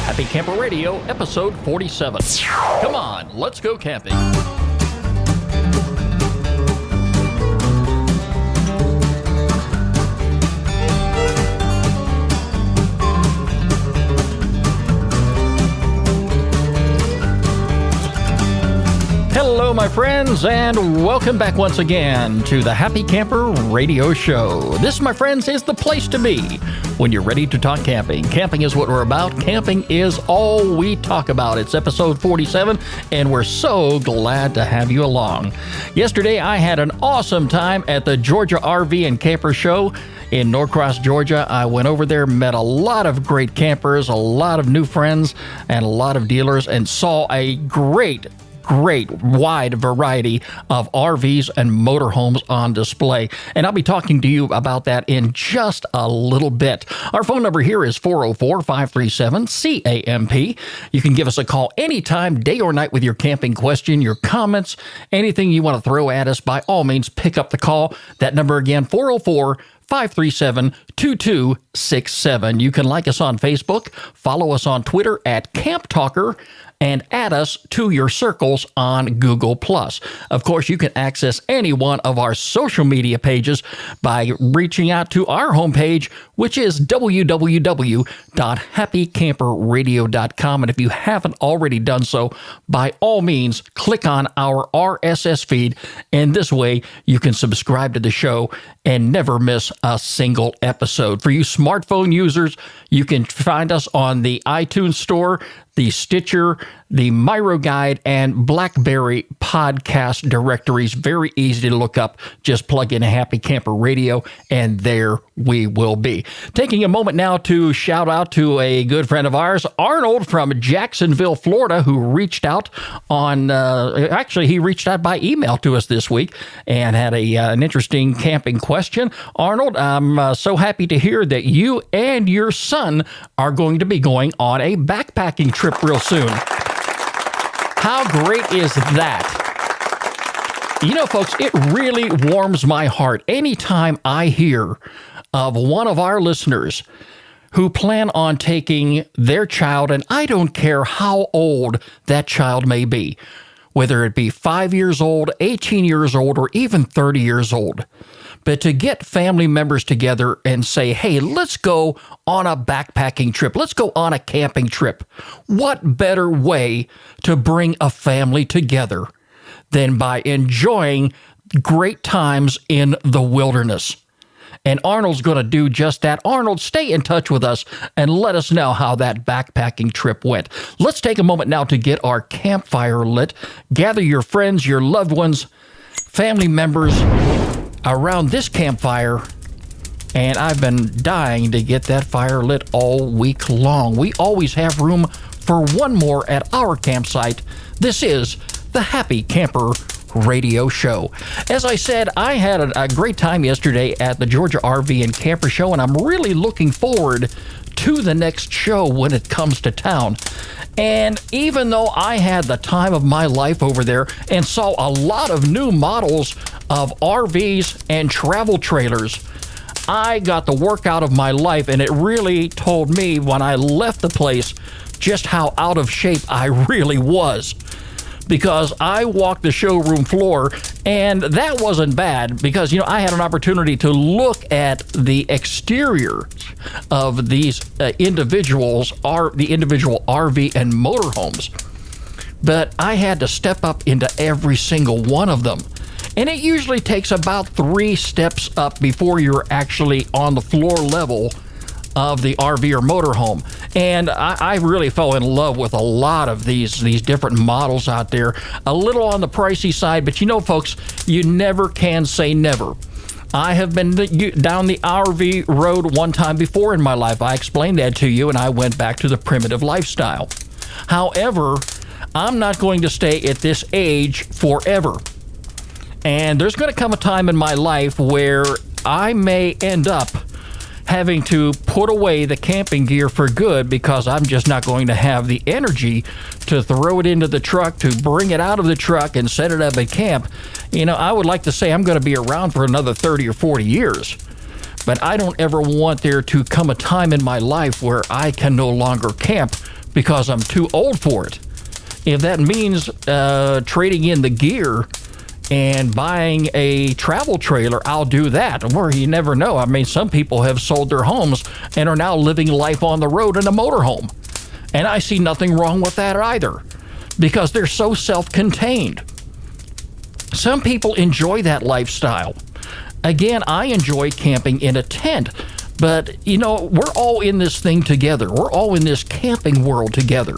Happy Camper Radio, episode 47. Come on, let's go camping. Hello, my friends, and welcome back once again to the Happy Camper Radio Show. This, my friends, is the place to be when you're ready to talk camping. Camping is what we're about. Camping is all we talk about. It's episode 47, and we're so glad to have you along. Yesterday, I had an awesome time at the Georgia RV and Camper Show in Norcross, Georgia. I went over there, met a lot of great campers, a lot of new friends, and a lot of dealers, and saw a great wide variety of RVs and motorhomes on display. And I'll be talking to you about that in just a little bit. Our phone number here is 404-537-CAMP. You can give us a call anytime, day or night, with your camping question, your comments, anything you want to throw at us. By all means, pick up the call. That number again, 404-537-2267. You can like us on Facebook, follow us on Twitter at Camp Talker, and add us to your circles on Google+. Of course, you can access any one of our social media pages by reaching out to our homepage, which is www.happycamperradio.com. And if you haven't already done so, by all means, click on our RSS feed, and this way you can subscribe to the show and never miss a single episode. For you smartphone users, you can find us on the iTunes Store, the Stitcher, the MyroGuide, and BlackBerry podcast directories. Very easy to look up. Just plug in a Happy Camper Radio, and there we will be. Taking a moment now to shout out to a good friend of ours, Arnold from Jacksonville, Florida, who reached out on, he reached out by email to us this week and had an interesting camping question. Arnold, I'm so happy to hear that you and your son are going to be going on a backpacking trip real soon. How great is that? You know, folks, it really warms my heart anytime I hear of one of our listeners who plan on taking their child, and I don't care how old that child may be, whether it be 5 years old, 18 years old, or even 30 years old. But to get family members together and say, hey, let's go on a backpacking trip. Let's go on a camping trip. What better way to bring a family together than by enjoying great times in the wilderness? And Arnold's going to do just that. Arnold, stay in touch with us and let us know how that backpacking trip went. Let's take a moment now to get our campfire lit. Gather your friends, your loved ones, family members around this campfire, and I've been dying to get that fire lit all week long. We always have room for one more at our campsite. This is the Happy Camper Radio Show. As I said, I had a great time yesterday at the Georgia RV and Camper Show, and I'm really looking forward to the next show when it comes to town. And even though I had the time of my life over there and saw a lot of new models of RVs and travel trailers, I got the workout of my life, and it really told me when I left the place just how out of shape I really was. Because I walked the showroom floor, and that wasn't bad because, you know, I had an opportunity to look at the exterior of these the individual RV and motorhomes. But I had to step up into every single one of them. And it usually takes about 3 steps up before you're actually on the floor level of the RV or motorhome. And I really fell in love with a lot of these different models out there. A little on the pricey side, but you know, folks, you never can say never. I have been down the RV road one time before in my life. I explained that to you, and I went back to the primitive lifestyle. However, I'm not going to stay at this age forever. And there's going to come a time in my life where I may end up having to put away the camping gear for good because I'm just not going to have the energy to throw it into the truck, to bring it out of the truck and set it up at camp. You know, I would like to say I'm going to be around for another 30 or 40 years, but I don't ever want there to come a time in my life where I can no longer camp because I'm too old for it. If that means trading in the gear and buying a travel trailer, I'll do that. Or you never know. I mean, some people have sold their homes and are now living life on the road in a motorhome. And I see nothing wrong with that either, because they're so self-contained. Some people enjoy that lifestyle. Again, I enjoy camping in a tent, but we're all in this thing together. We're all in this camping world together.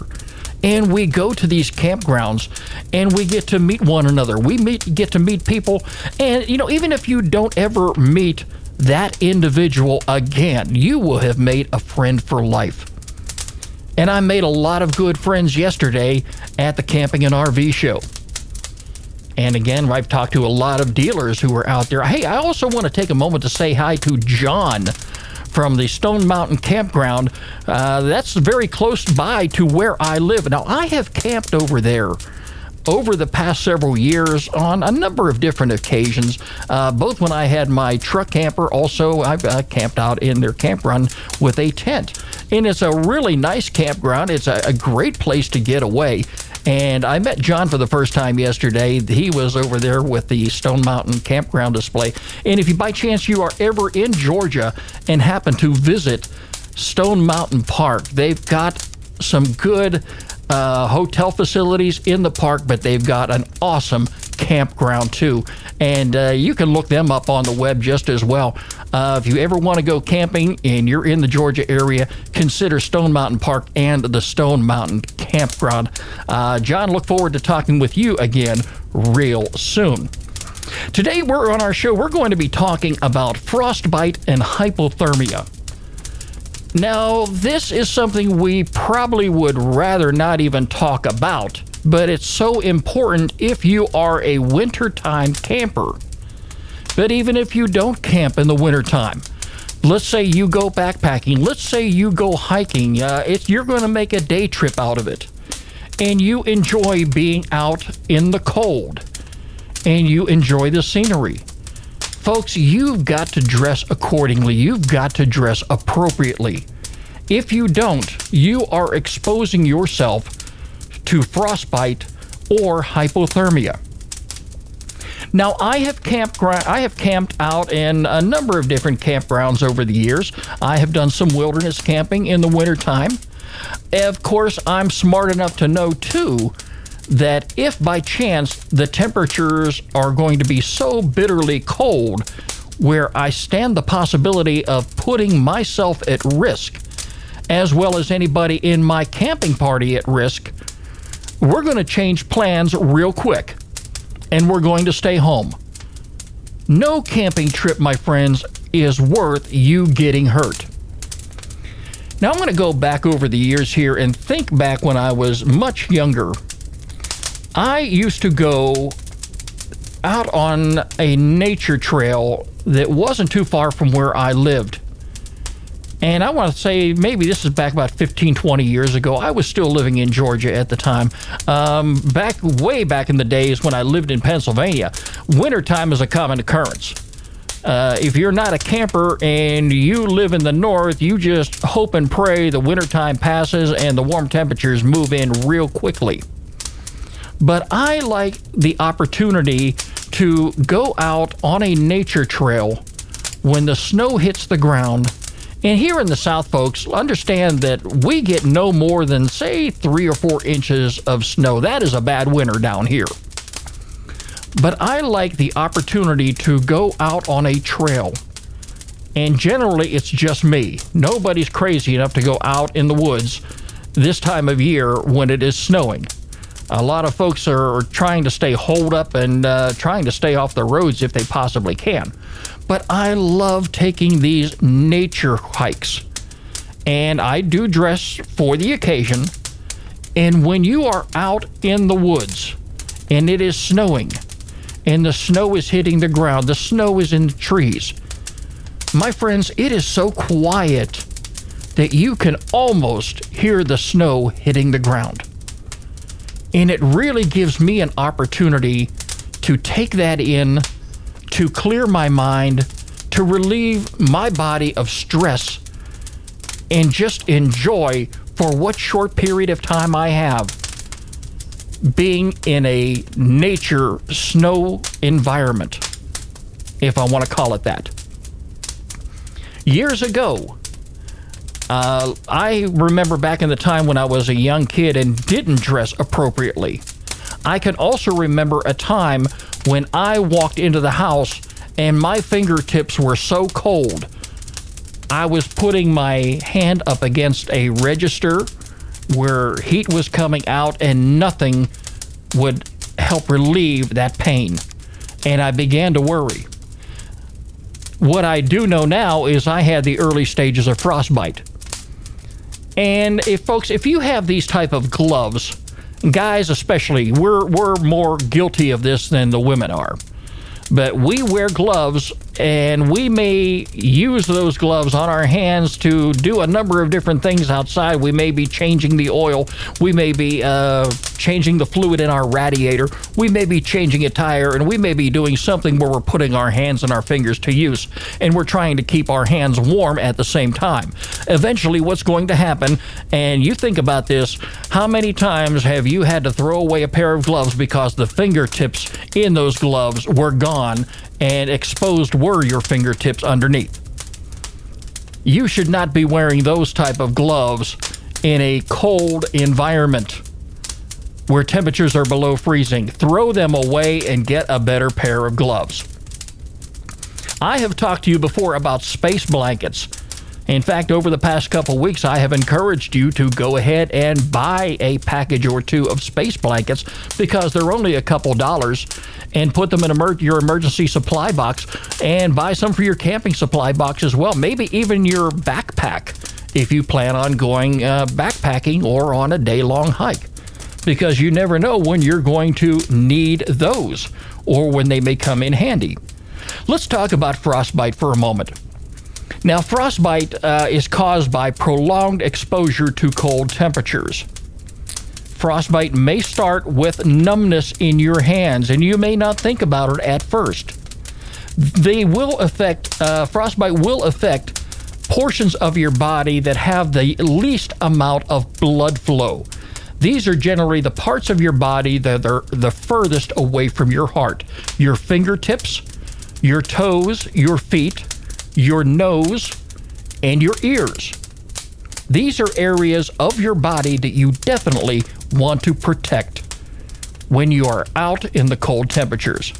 And we go to these campgrounds and we get to meet one another. We get to meet people. And, even if you don't ever meet that individual again, you will have made a friend for life. And I made a lot of good friends yesterday at the Camping and RV show. And again, I've talked to a lot of dealers who were out there. Hey, I also want to take a moment to say hi to John from the Stone Mountain Campground. That's very close by to where I live. Now, I have camped over there over the past several years on a number of different occasions, both when I had my truck camper. Also, I've camped out in their campground with a tent. And it's a really nice campground. It's a great place to get away. And I met John for the first time yesterday. He was over there with the Stone Mountain Campground display. And if you, by chance, you are ever in Georgia and happen to visit Stone Mountain Park, they've got some good hotel facilities in the park, but they've got an awesome campground too. And you can look them up on the web just as well. If you ever want to go camping and you're in the Georgia area, consider Stone Mountain Park and the Stone Mountain Campground. John, look forward to talking with you again real soon. Today, on our show, we're going to be talking about frostbite and hypothermia. Now, this is something we probably would rather not even talk about, but it's so important if you are a wintertime camper. But even if you don't camp in the wintertime, let's say you go backpacking, let's say you go hiking, you're going to make a day trip out of it, and you enjoy being out in the cold, and you enjoy the scenery. Folks, you've got to dress accordingly. You've got to dress appropriately. If you don't, you are exposing yourself to frostbite or hypothermia. Now, I have camped out in a number of different campgrounds over the years. I have done some wilderness camping in the wintertime. Of course, I'm smart enough to know, too, that if by chance the temperatures are going to be so bitterly cold where I stand the possibility of putting myself at risk, as well as anybody in my camping party at risk, we're going to change plans real quick, and we're going to stay home. No camping trip, my friends, is worth you getting hurt. Now, I'm going to go back over the years here and think back when I was much younger. I used to go out on a nature trail that wasn't too far from where I lived. And I want to say maybe this is back about 15, 20 years ago. I was still living in Georgia at the time. Way back in the days when I lived in Pennsylvania, wintertime is a common occurrence. If you're not a camper and you live in the north, you just hope and pray the wintertime passes and the warm temperatures move in real quickly. But I like the opportunity to go out on a nature trail when the snow hits the ground. And here in the South, folks, understand that we get no more than, say, 3 or 4 inches of snow. That is a bad winter down here. But I like the opportunity to go out on a trail. And generally, it's just me. Nobody's crazy enough to go out in the woods this time of year when it is snowing. A lot of folks are trying to stay holed up and trying to stay off the roads if they possibly can. But I love taking these nature hikes. And I do dress for the occasion. And when you are out in the woods and it is snowing and the snow is hitting the ground, the snow is in the trees, my friends, it is so quiet that you can almost hear the snow hitting the ground. And it really gives me an opportunity to take that in, to clear my mind, to relieve my body of stress, and just enjoy for what short period of time I have being in a nature snow environment, if I want to call it that. Years ago, I remember back in the time when I was a young kid and didn't dress appropriately. I can also remember a time when I walked into the house and my fingertips were so cold. I was putting my hand up against a register where heat was coming out and nothing would help relieve that pain. And I began to worry. What I do know now is I had the early stages of frostbite. And if you have these type of gloves, guys especially, we're more guilty of this than the women are. But we wear gloves, and we may use those gloves on our hands to do a number of different things outside. We may be changing the oil. We may be changing the fluid in our radiator. We may be changing a tire, and we may be doing something where we're putting our hands and our fingers to use, and we're trying to keep our hands warm at the same time. Eventually, what's going to happen, and you think about this, how many times have you had to throw away a pair of gloves because the fingertips in those gloves were gone and exposed were your fingertips underneath? You should not be wearing those type of gloves in a cold environment where temperatures are below freezing. Throw them away and get a better pair of gloves. I have talked to you before about space blankets. In fact, over the past couple weeks, I have encouraged you to go ahead and buy a package or two of space blankets because they're only a couple dollars, and put them in your emergency supply box, and buy some for your camping supply box as well. Maybe even your backpack if you plan on going backpacking or on a day-long hike, because you never know when you're going to need those or when they may come in handy. Let's talk about frostbite for a moment. Now, frostbite is caused by prolonged exposure to cold temperatures. Frostbite may start with numbness in your hands, and you may not think about it at first. Frostbite will affect portions of your body that have the least amount of blood flow. These are generally the parts of your body that are the furthest away from your heart. Your fingertips, your toes, your feet, your nose, and your ears. These are areas of your body that you definitely want to protect when you are out in the cold temperatures.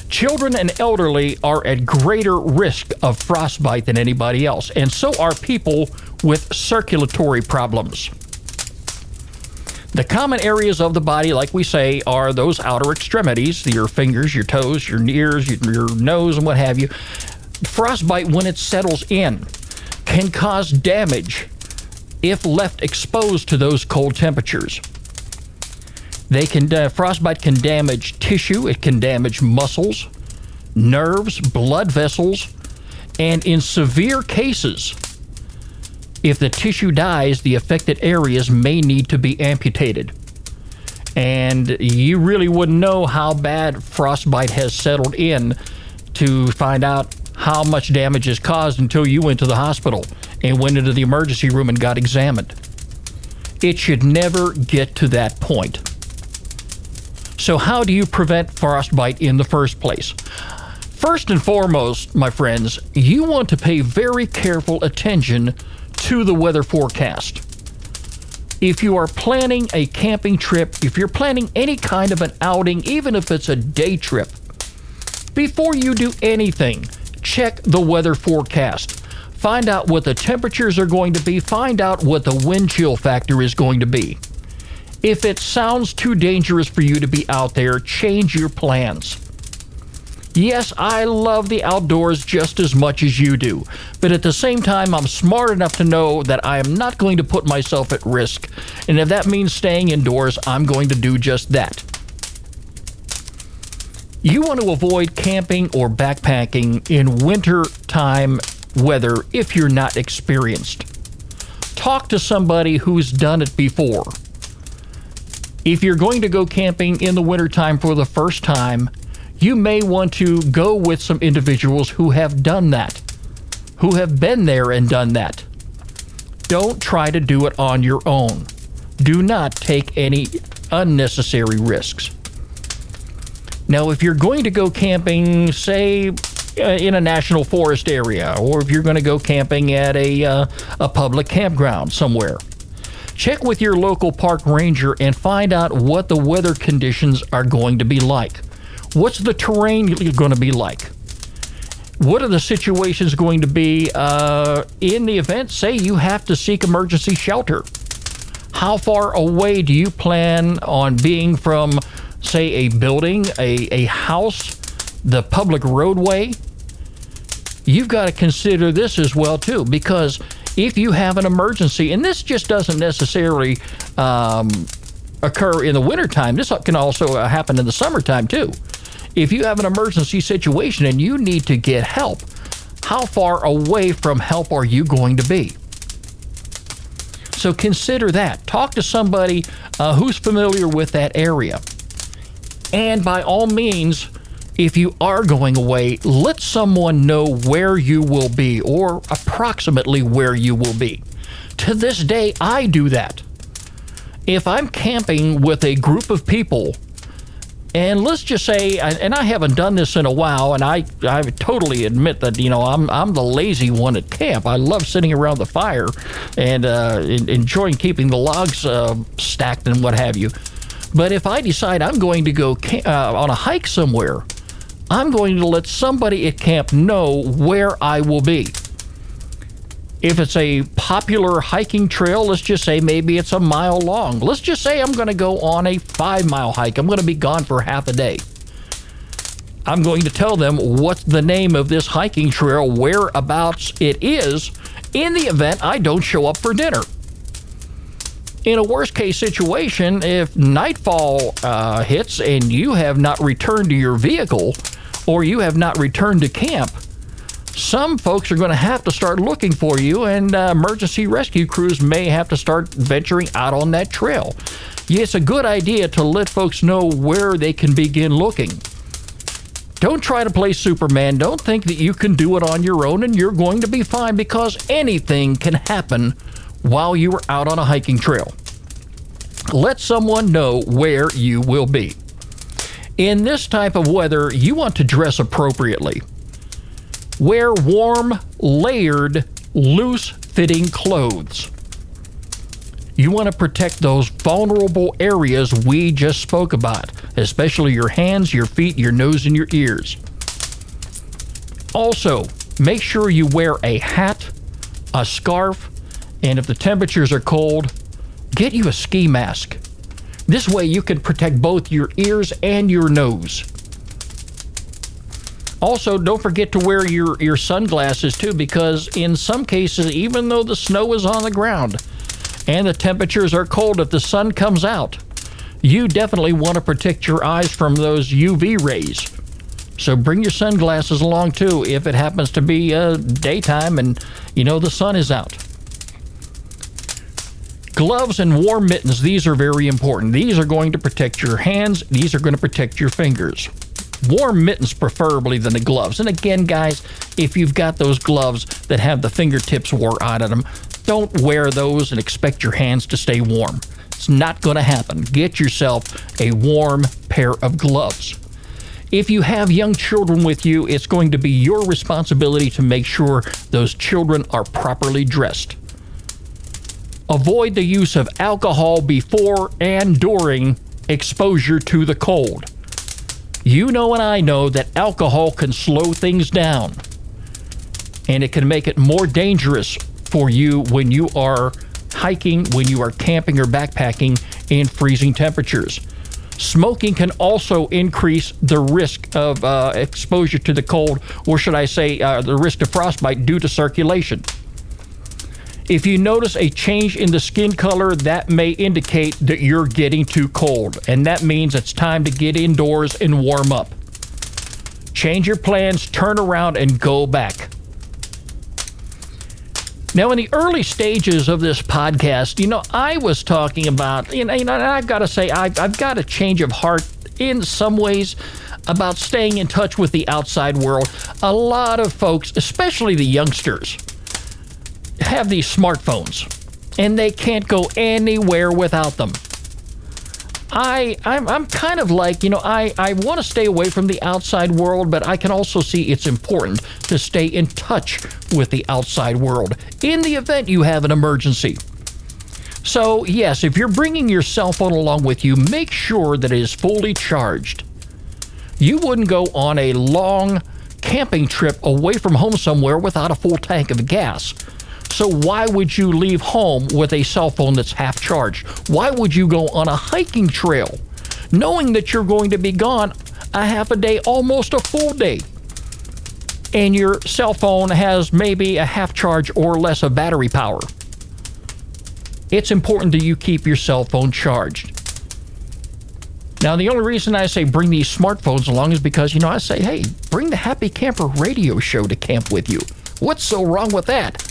Children and elderly are at greater risk of frostbite than anybody else, and so are people with circulatory problems. The common areas of the body, like we say, are those outer extremities, your fingers, your toes, your ears, your nose, and what have you. Frostbite, when it settles in, can cause damage if left exposed to those cold temperatures. Frostbite can damage tissue, it can damage muscles, nerves, blood vessels, and in severe cases, if the tissue dies, the affected areas may need to be amputated. And you really wouldn't know how bad frostbite has settled in to find out how much damage is caused until you went to the hospital and went into the emergency room and got examined. It should never get to that point. So how do you prevent frostbite in the first place? First and foremost, my friends, you want to pay very careful attention to the weather forecast. If you are planning a camping trip, if you're planning any kind of an outing, even if it's a day trip, before you do anything, check the weather forecast. Find out what the temperatures are going to be. Find out what the wind chill factor is going to be. If it sounds too dangerous for you to be out there, change your plans. Yes, I love the outdoors just as much as you do, but at the same time, I'm smart enough to know that I am not going to put myself at risk, and if that means staying indoors, I'm going to do just that. You want to avoid camping or backpacking in winter-time weather if you're not experienced. Talk to somebody who's done it before. If you're going to go camping in the wintertime for the first time, you may want to go with some individuals who have done that, who have been there and done that. don't try to do it on your own. Do not take any unnecessary risks. Now, if you're going to go camping, say, in a national forest area, or if you're going to go camping at a public campground somewhere, check with your local park ranger and find out what the weather conditions are going to be like. What's the terrain going to be like? What are the situations going to be in the event, say, you have to seek emergency shelter? How far away do you plan on being from, say, a building, a house, the public roadway? You've got to consider this as well, too, because if you have an emergency, and this just doesn't necessarily occur in the wintertime, this can also happen in the summertime, too. If you have an emergency situation and you need to get help, how far away from help are you going to be? So consider that. Talk to somebody who's familiar with that area. And by all means, if you are going away, let someone know where you will be or approximately where you will be. To this day, I do that. If I'm camping with a group of people, and let's just say, and I haven't done this in a while, and I totally admit that, I'm the lazy one at camp. I love sitting around the fire and enjoying keeping the logs stacked and what have you. But if I decide I'm going to go on a hike somewhere, I'm going to let somebody at camp know where I will be. If it's a popular hiking trail, let's just say maybe it's a mile long. Let's just say I'm going to go on a 5-mile hike. I'm going to be gone for half a day. I'm going to tell them what's the name of this hiking trail, whereabouts it is, in the event I don't show up for dinner. In a worst-case situation, if nightfall hits and you have not returned to your vehicle or you have not returned to camp, some folks are going to have to start looking for you, and emergency rescue crews may have to start venturing out on that trail. Yeah, it's a good idea to let folks know where they can begin looking. Don't try to play Superman. Don't think that you can do it on your own and you're going to be fine, because anything can happen while you are out on a hiking trail. Let someone know where you will be. In this type of weather, you want to dress appropriately. Wear warm, layered, loose-fitting clothes. You want to protect those vulnerable areas we just spoke about, especially your hands, your feet, your nose, and your ears. Also, make sure you wear a hat, a scarf, and if the temperatures are cold, get you a ski mask. This way you can protect both your ears and your nose. Also, don't forget to wear your sunglasses too, because in some cases, even though the snow is on the ground and the temperatures are cold, if the sun comes out, you definitely want to protect your eyes from those UV rays. So bring your sunglasses along too if it happens to be daytime and the sun is out. Gloves and warm mittens, these are very important. These are going to protect your hands. These are going to protect your fingers. Warm mittens preferably than the gloves. And again, guys, if you've got those gloves that have the fingertips wore out of them, don't wear those and expect your hands to stay warm. It's not going to happen. Get yourself a warm pair of gloves. If you have young children with you, it's going to be your responsibility to make sure those children are properly dressed. Avoid the use of alcohol before and during exposure to the cold. You know and I know that alcohol can slow things down, and it can make it more dangerous for you when you are hiking, when you are camping or backpacking in freezing temperatures. Smoking can also increase the risk of exposure to the cold, or should I say the risk of frostbite due to circulation. If you notice a change in the skin color, that may indicate that you're getting too cold, and that means it's time to get indoors and warm up. Change your plans, turn around, and go back. Now, in the early stages of this podcast, I was talking about, and I've got to say, I've got a change of heart in some ways about staying in touch with the outside world. A lot of folks, especially the youngsters, have these smartphones. and they can't go anywhere without them. I'm kind of like, I want to stay away from the outside world, but I can also see it's important to stay in touch with the outside world in the event you have an emergency. So, yes, if you're bringing your cell phone along with you, make sure that it is fully charged. You wouldn't go on a long camping trip away from home somewhere without a full tank of gas. So why would you leave home with a cell phone that's half charged? Why would you go on a hiking trail knowing that you're going to be gone a half a day, almost a full day, and your cell phone has maybe a half charge or less of battery power? It's important that you keep your cell phone charged. Now, the only reason I say bring these smartphones along is because, I say, hey, bring the Happy Camper radio show to camp with you. What's so wrong with that?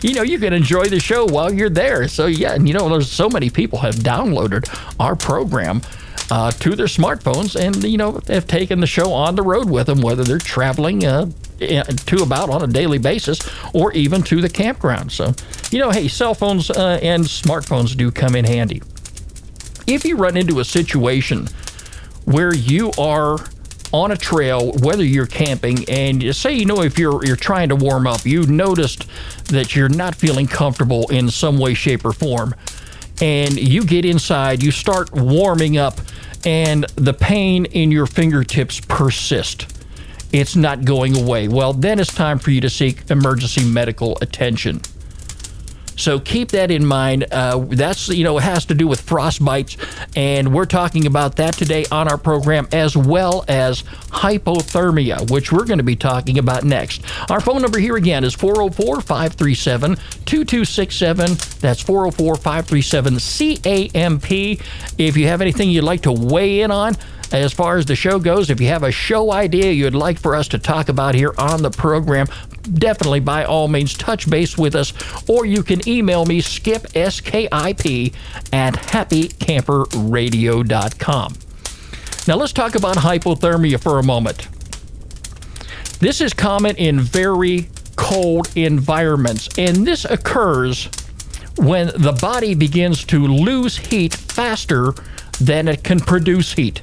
You can enjoy the show while you're there. So, yeah, and there's so many people have downloaded our program to their smartphones and, have taken the show on the road with them, whether they're traveling to about on a daily basis or even to the campground. So, hey, cell phones and smartphones do come in handy. If you run into a situation where you are on a trail, whether you're camping, and say, if you're trying to warm up, you noticed that you're not feeling comfortable in some way, shape, or form, and you get inside, you start warming up, and the pain in your fingertips persist. It's not going away. Well, then it's time for you to seek emergency medical attention. So keep that in mind. That's, it has to do with frostbites, and we're talking about that today on our program, as well as hypothermia, which we're going to be talking about next. Our phone number here again is 404-537-2267. That's 404-537-CAMP. If you have anything you'd like to weigh in on, as far as the show goes, if you have a show idea you'd like for us to talk about here on the program, definitely by all means touch base with us, or you can email me, Skip, SKIP, at happycamperradio.com. Now let's talk about hypothermia for a moment. This is common in very cold environments, and this occurs when the body begins to lose heat faster than it can produce heat.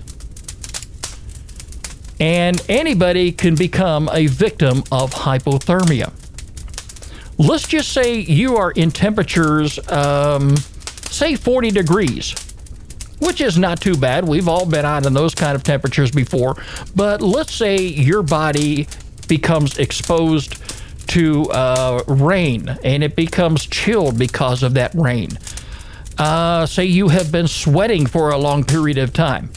And anybody can become a victim of hypothermia. Let's just say you are in temperatures, say 40 degrees, which is not too bad. We've all been out in those kind of temperatures before. But let's say your body becomes exposed to rain, and it becomes chilled because of that rain. Say you have been sweating for a long period of time.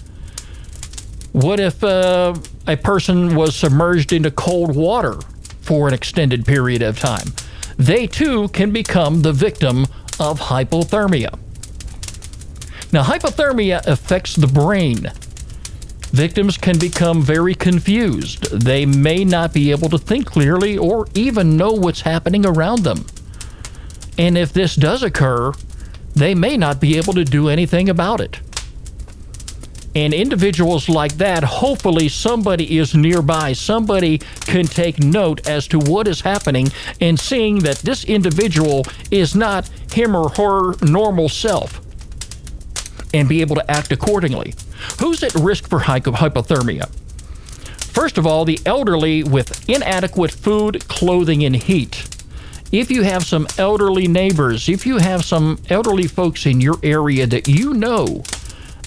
What if a person was submerged into cold water for an extended period of time? They too can become the victim of hypothermia. Now, hypothermia affects the brain. Victims can become very confused. They may not be able to think clearly or even know what's happening around them. And if this does occur, they may not be able to do anything about it. And individuals like that, hopefully somebody is nearby. Somebody can take note as to what is happening and seeing that this individual is not him or her normal self and be able to act accordingly. Who's at risk for hypothermia? First of all, the elderly with inadequate food, clothing, and heat. If you have some elderly neighbors, if you have some elderly folks in your area that you know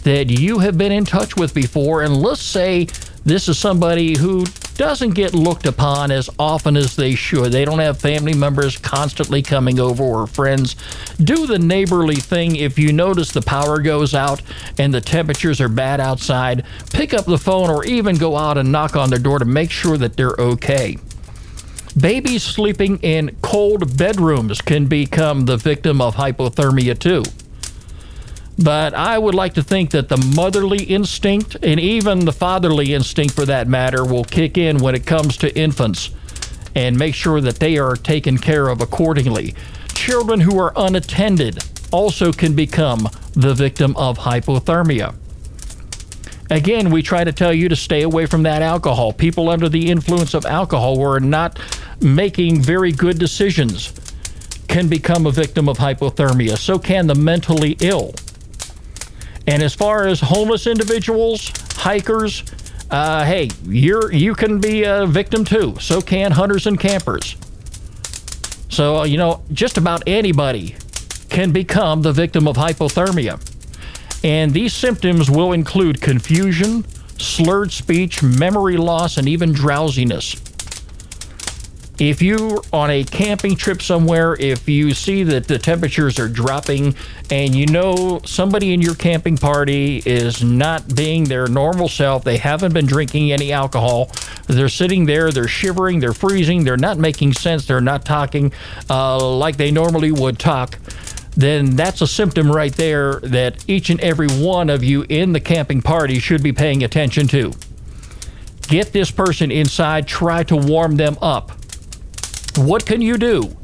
that you have been in touch with before, and let's say this is somebody who doesn't get looked upon as often as they should. They don't have family members constantly coming over or friends. Do the neighborly thing. If you notice the power goes out and the temperatures are bad outside, pick up the phone or even go out and knock on their door to make sure that they're okay. Babies sleeping in cold bedrooms can become the victim of hypothermia too. But I would like to think that the motherly instinct, and even the fatherly instinct for that matter, will kick in when it comes to infants and make sure that they are taken care of accordingly. Children who are unattended also can become the victim of hypothermia. Again, we try to tell you to stay away from that alcohol. People under the influence of alcohol who are not making very good decisions. can become a victim of hypothermia. So can the mentally ill. And as far as homeless individuals, hikers, hey, you can be a victim too. So can hunters and campers. So, just about anybody can become the victim of hypothermia. And these symptoms will include confusion, slurred speech, memory loss, and even drowsiness. If you're on a camping trip somewhere, if you see that the temperatures are dropping and somebody in your camping party is not being their normal self, they haven't been drinking any alcohol, they're sitting there, they're shivering, they're freezing, they're not making sense, they're not talking like they normally would talk, then that's a symptom right there that each and every one of you in the camping party should be paying attention to. Get this person inside, try to warm them up. What can you do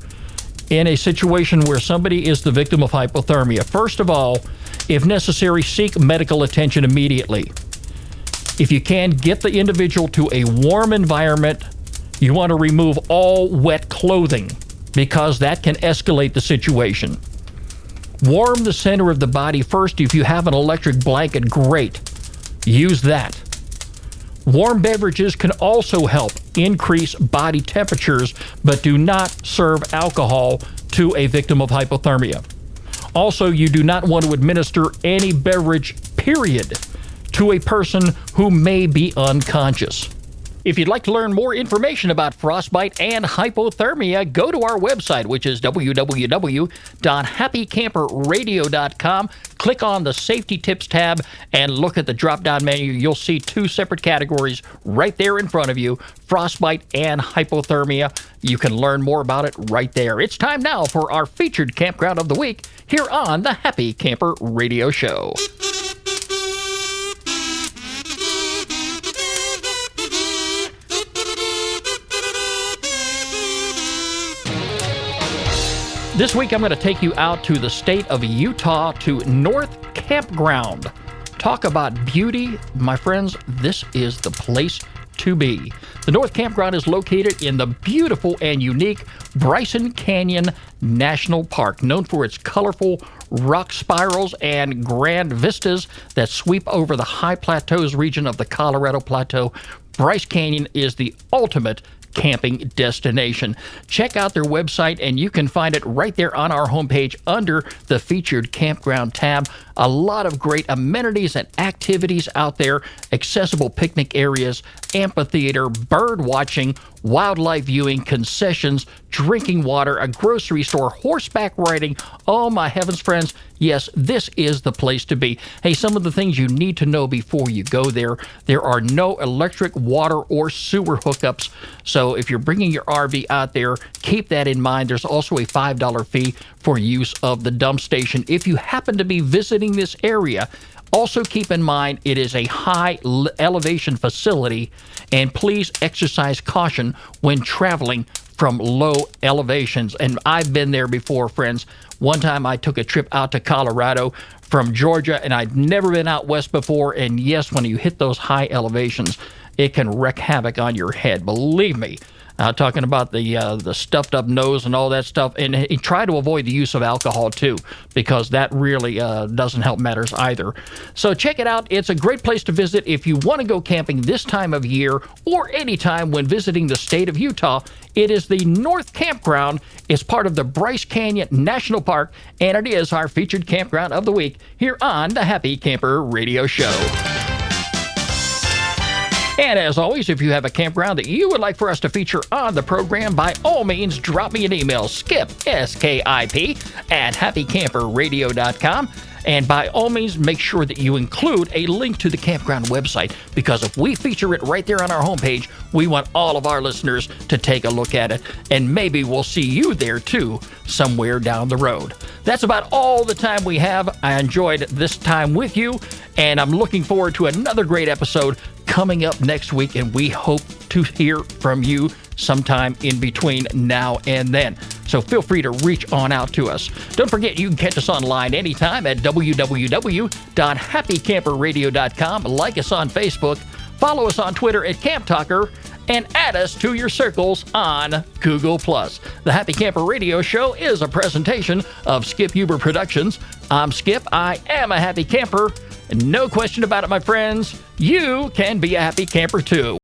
in a situation where somebody is the victim of hypothermia? First of all, if necessary, seek medical attention immediately. If you can, get the individual to a warm environment. You want to remove all wet clothing because that can escalate the situation. Warm the center of the body first. If you have an electric blanket, great. Use that. Warm beverages can also help increase body temperatures, but do not serve alcohol to a victim of hypothermia. Also, you do not want to administer any beverage, period, to a person who may be unconscious. If you'd like to learn more information about frostbite and hypothermia, go to our website, which is www.happycamperradio.com. Click on the Safety Tips tab and look at the drop-down menu. You'll see two separate categories right there in front of you, frostbite and hypothermia. You can learn more about it right there. It's time now for our featured campground of the week here on the Happy Camper Radio Show. This week, I'm going to take you out to the state of Utah to North Campground. Talk about beauty, my friends. This is the place to be. The North Campground is located in the beautiful and unique Bryson Canyon National Park, known for its colorful rock spirals and grand vistas that sweep over the high plateaus region of the Colorado Plateau. Bryce Canyon is the ultimate camping destination. Check out their website and you can find it right there on our homepage under the featured campground tab. A lot of great amenities and activities out there, accessible picnic areas, amphitheater, bird watching, wildlife viewing, concessions, drinking water, a grocery store, horseback riding. Oh my heavens, friends. Yes, this is the place to be. Hey, some of the things you need to know before you go there. There are no electric, water, or sewer hookups. So if you're bringing your RV out there, keep that in mind. There's also a $5 fee for use of the dump station. If you happen to be visiting this area, also keep in mind it is a high elevation facility, and please exercise caution when traveling from low elevations. And I've been there before, friends. One time I took a trip out to Colorado from Georgia, and I'd never been out west before. And yes, when you hit those high elevations, it can wreak havoc on your head. Believe me. Talking about the stuffed up nose and all that stuff. And try to avoid the use of alcohol too, because that really doesn't help matters either. So check it out. It's a great place to visit if you want to go camping this time of year or anytime when visiting the state of Utah. It is the North Campground. It's part of the Bryce Canyon National Park, and it is our featured campground of the week here on the Happy Camper Radio Show. And as always, if you have a campground that you would like for us to feature on the program, by all means, drop me an email, skip, S-K-I-P, at happycamperradio.com. And by all means, make sure that you include a link to the campground website, because if we feature it right there on our homepage, we want all of our listeners to take a look at it. And maybe we'll see you there too, somewhere down the road. That's about all the time we have. I enjoyed this time with you, and I'm looking forward to another great episode coming up next week, and we hope to hear from you sometime in between now and then. So feel free to reach on out to us. Don't forget, you can catch us online anytime at www.happycamperradio.com. Like us on Facebook. Follow us on Twitter at Camp Talker. and add us to your circles on Google+. The Happy Camper Radio Show is a presentation of Skip Huber Productions. I'm Skip. I am a happy camper. And no question about it, my friends, you can be a happy camper too.